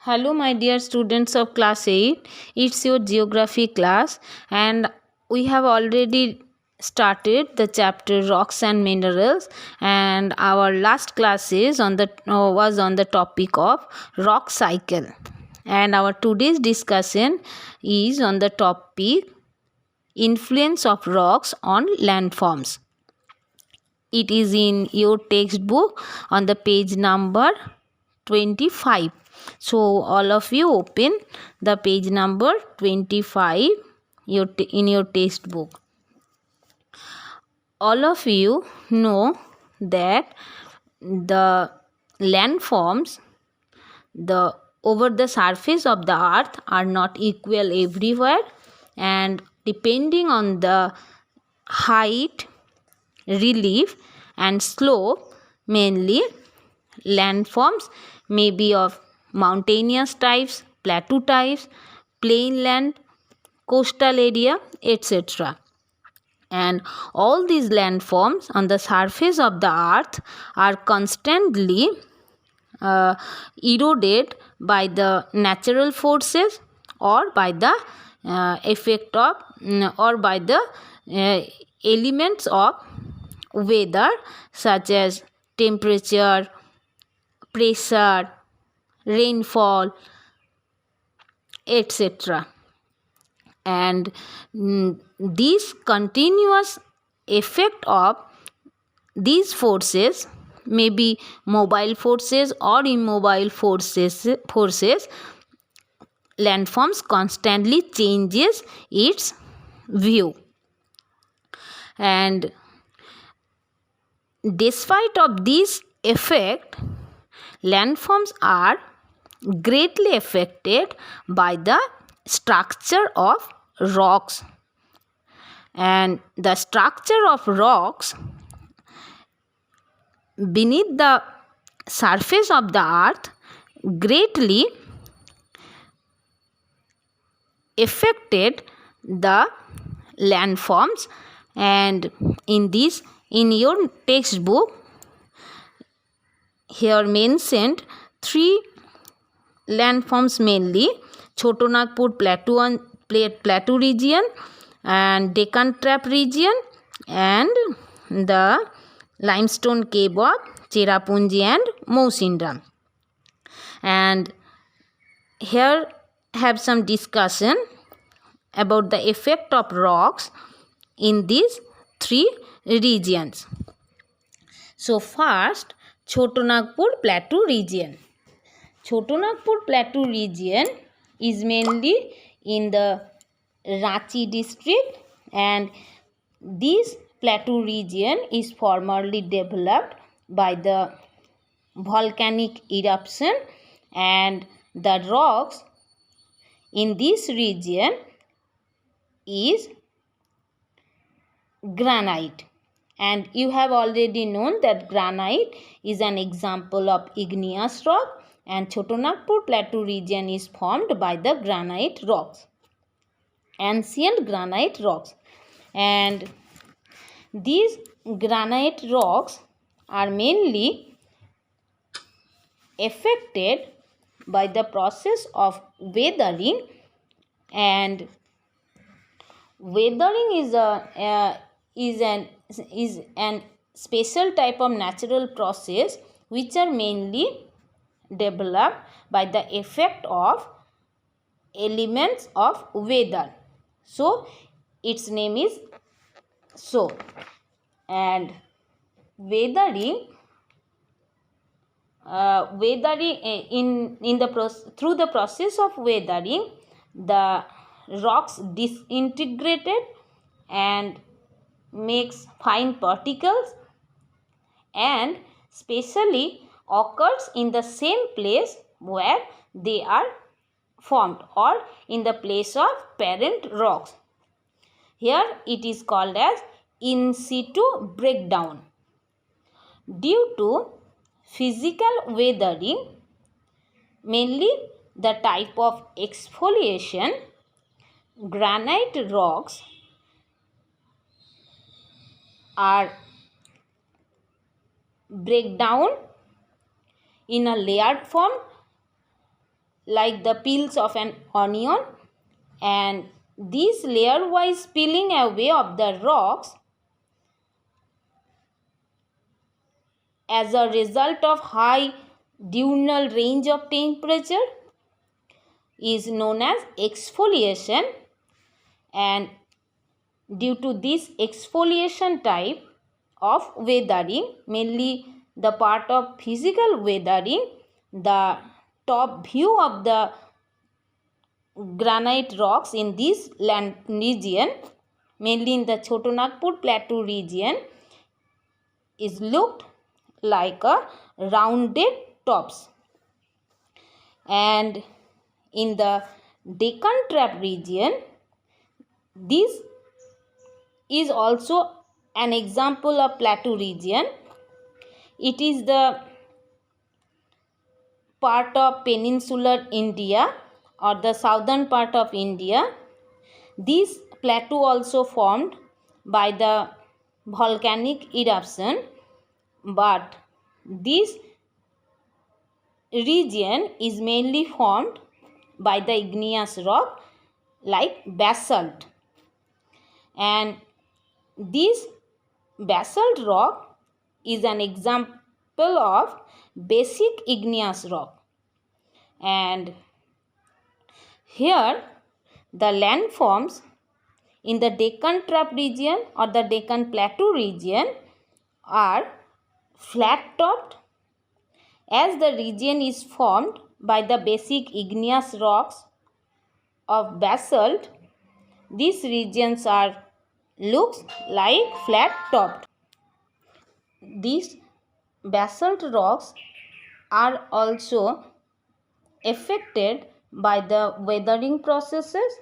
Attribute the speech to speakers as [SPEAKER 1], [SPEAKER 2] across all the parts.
[SPEAKER 1] Hello, my dear students of class 8. It's your geography class, and we have already started the chapter rocks and minerals, and our last class is was on the topic of rock cycle, and our today's discussion is on the topic influence of rocks on landforms. It is in your textbook on the page number 25. So all of you open the page number 25 in your textbook. All of you know that the landforms the over the surface of the earth are not equal everywhere, and depending on the height, relief and slope, mainly landforms may be of mountainous types, plateau types, plain land, coastal area, etc. And all these landforms on the surface of the earth are constantly eroded by the natural forces or by the effect of or by the elements of weather, such as temperature, pressure, rainfall, etc. And this continuous effect of these forces may be mobile forces or immobile forces. Landforms constantly changes its view, and despite of this effect, landforms are greatly affected by the structure of rocks, and the structure of rocks beneath the surface of the earth greatly affected the landforms. And in your textbook here mentioned three landforms, mainly Choto Nagpur plateau region and Deccan Trap region and the limestone cave of Cherrapunji and Mausinda. And here have some discussion about the effect of rocks in these three regions. So first, Choto Nagpur plateau region. Choto Nagpur plateau region is mainly in the Ranchi district, and this plateau region is formerly developed by the volcanic eruption, and the rocks in this region is granite. And you have already known that granite is an example of igneous rock, and Choto Nagpur plateau region is formed by the granite rocks, ancient granite rocks. And these granite rocks are mainly affected by the process of weathering, and weathering is an special type of natural process which are mainly developed by the effect of elements of weather. So its name is so. And weathering through the process of weathering, the rocks disintegrated and makes fine particles, and specially occurs in the same place where they are formed or in the place of parent rocks. Here it is called as in situ breakdown. Due to physical weathering, mainly the type of exfoliation, granite rocks are break down in a layered form like the peels of an onion, and this layer wise peeling away of the rocks as a result of high diurnal range of temperature is known as exfoliation. And due to this exfoliation type of weathering, mainly the part of physical weathering, the top view of the granite rocks in this land region, mainly in the Chotanagpur Plateau region, is looked like a rounded tops. And in the Deccan Trap region, this is also an example of plateau region. It is the part of peninsular India or the southern part of India. This plateau also formed by the volcanic eruption, but this region is mainly formed by the igneous rock like basalt. And this basalt rock is an example of basic igneous rock. And here the landforms in the Deccan Trap region or the Deccan Plateau region are flat topped, as the region is formed by the basic igneous rocks of basalt. These regions are looks like flat topped. These basalt rocks are also affected by the weathering processes,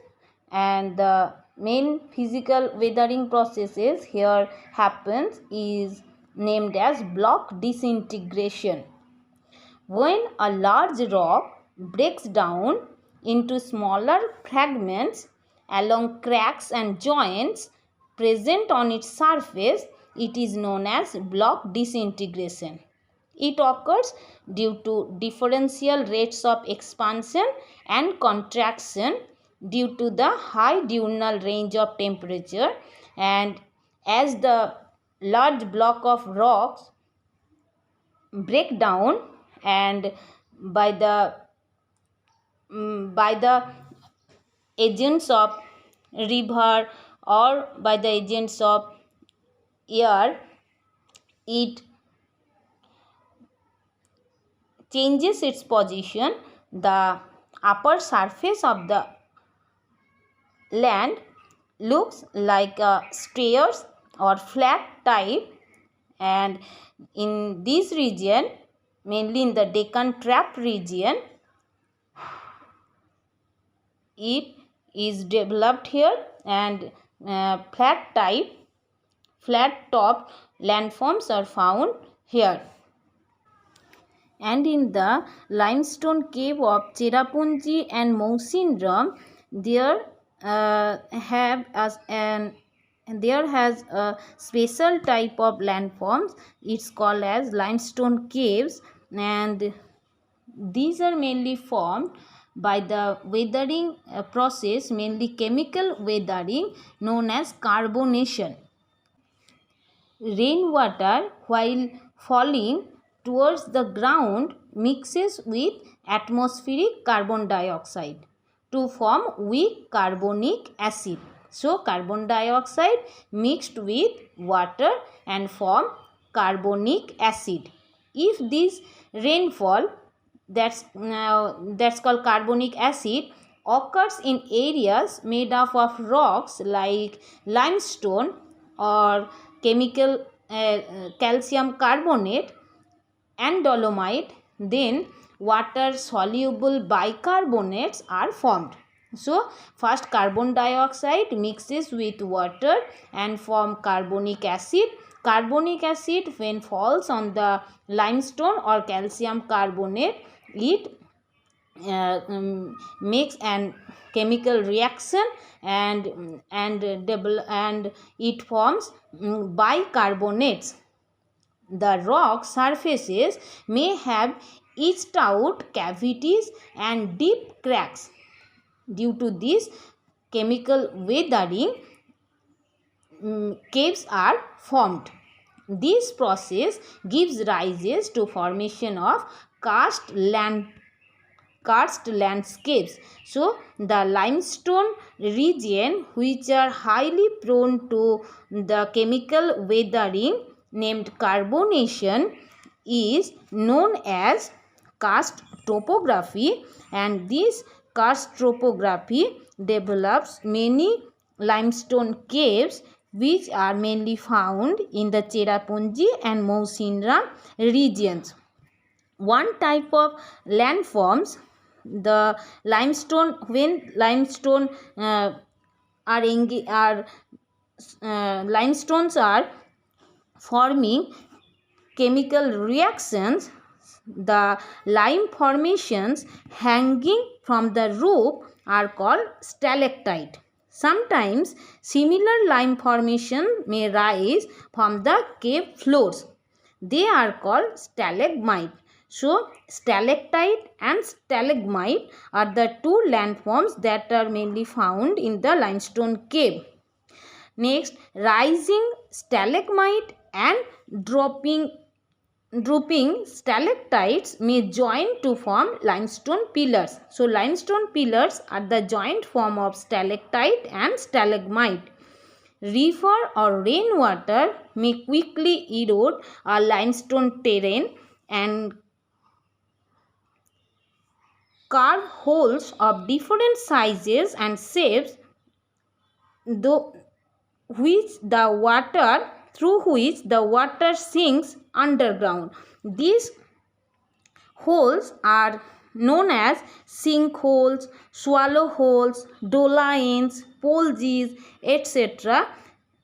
[SPEAKER 1] and the main physical weathering processes here happens is named as block disintegration. When a large rock breaks down into smaller fragments along cracks and joints present on its surface, it is known as block disintegration. It occurs due to differential rates of expansion and contraction due to the high diurnal range of temperature, and as the large block of rocks break down and by the agents of river or by the agents of air, it changes its position. The upper surface of the land looks like a stairs or flat type, and in this region, mainly in the Deccan Trap region, it is developed here, and flat top landforms are found here. And in the limestone cave of Cherrapunji and Mousinram, there has a special type of landforms. It's called as limestone caves, and these are mainly formed by the weathering process, mainly chemical weathering known as carbonation. Rainwater, while falling towards the ground, mixes with atmospheric carbon dioxide to form weak carbonic acid. So, carbon dioxide mixed with water and form carbonic acid. If this rainfall, that's called carbonic acid, occurs in areas made up of rocks like limestone or chemical calcium carbonate and dolomite, then water soluble bicarbonates are formed. So first carbon dioxide mixes with water and form carbonic acid. Carbonic acid, when falls on the limestone or calcium carbonate, it makes an chemical reaction and it forms bicarbonates. The rock surfaces may have etched out cavities and deep cracks. Due to this chemical weathering, caves are formed. This process gives rise to formation of karst landscapes. So the limestone region, which are highly prone to the chemical weathering named carbonation, is known as karst topography, and this karst topography develops many limestone caves which are mainly found in the Cherrapunji and Mawsynram regions. One type of landforms, the limestone, when limestone limestones are forming chemical reactions, the lime formations hanging from the roof are called stalactite. Sometimes similar lime formation may rise from the cave floors. They are called stalagmite. So stalactite and stalagmite are the two landforms that are mainly found in the limestone cave. Next, rising stalagmite and drooping stalactites may join to form limestone pillars. So limestone pillars are the joint form of stalactite and stalagmite. River or rainwater may quickly erode a limestone terrain and carve holes of different sizes and shapes through which the water sinks underground. These holes are known as sinkholes, swallow holes, dolines, polges, etc.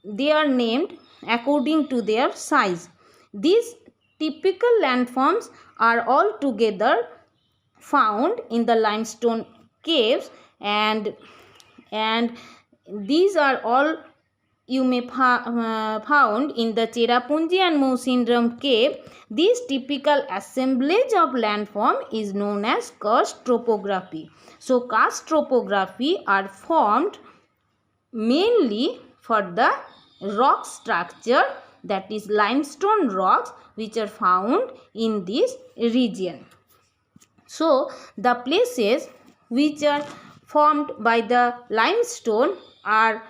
[SPEAKER 1] They are named according to their size. These typical landforms are altogether found in the limestone caves, and these are all you may found in the Cherrapunji and Mawsynram cave. This typical assemblage of landform is known as karst topography. So karst topography are formed mainly for the rock structure, that is limestone rocks, which are found in this region. So the places which are formed by the limestone are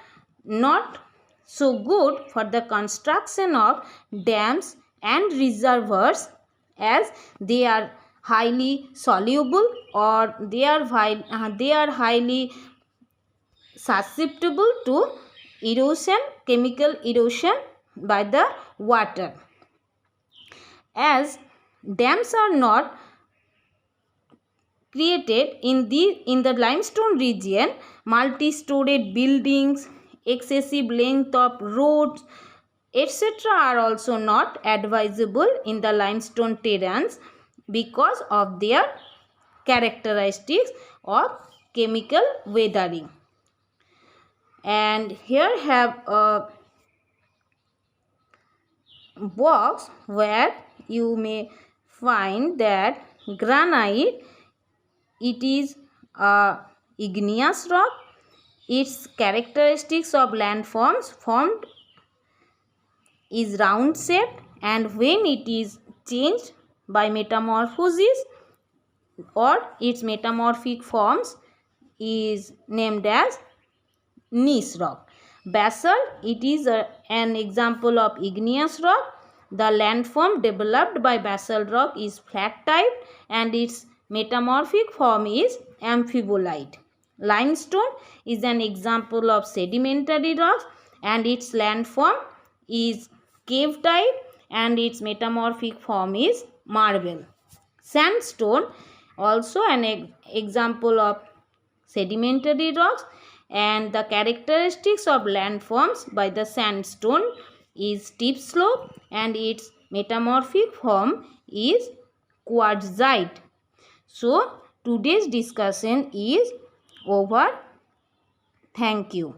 [SPEAKER 1] not so good for the construction of dams and reservoirs, as they are highly soluble or they are highly susceptible to erosion, chemical erosion by the water. As dams are not created in the limestone region, multi-storied buildings, excessive length of roads, etc. are also not advisable in the limestone terrains because of their characteristics of chemical weathering. And here have a box where you may find that granite, it is a igneous rock. Its characteristics of landforms formed is round shaped, and when it is changed by metamorphosis or its metamorphic forms is named as gneiss rock. Basalt, it is an example of igneous rock. The landform developed by basalt rock is flat type and its metamorphic form is amphibolite. Limestone is an example of sedimentary rocks and its landform is cave type and its metamorphic form is marble. Sandstone, also an example of sedimentary rocks, and the characteristics of landforms by the sandstone is steep slope and its metamorphic form is quartzite. So today's discussion is over. Thank you.